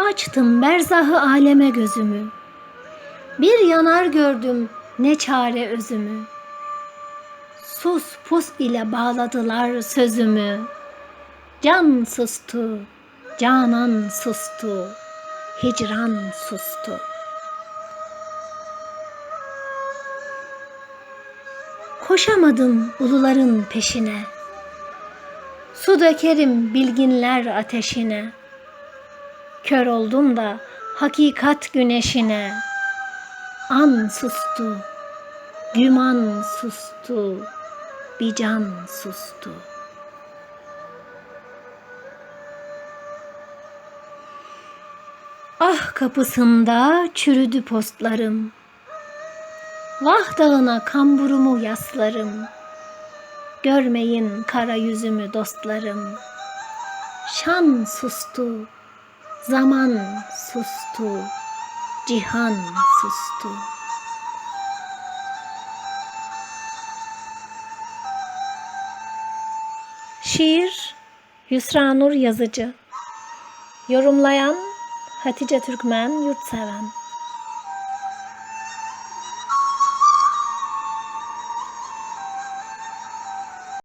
Açtım berzahı aleme gözümü, bir yanar gördüm ne çare özümü. Sus pus ile bağladılar sözümü, can sustu, canan sustu, hicran sustu. Koşamadım uluların peşine, su dökerim bilginler ateşine. Kör oldum da hakikat güneşine, an sustu, güman sustu, bir can sustu. Ah kapısında çürüdü postlarım, vah dağına kamburumu yaslarım. Görmeyin kara yüzümü dostlarım, şan sustu, zaman sustu, cihan sustu. Şiir Yusra Nur Yazıcı. Yorumlayan Hatice Türkmen Yurtseven.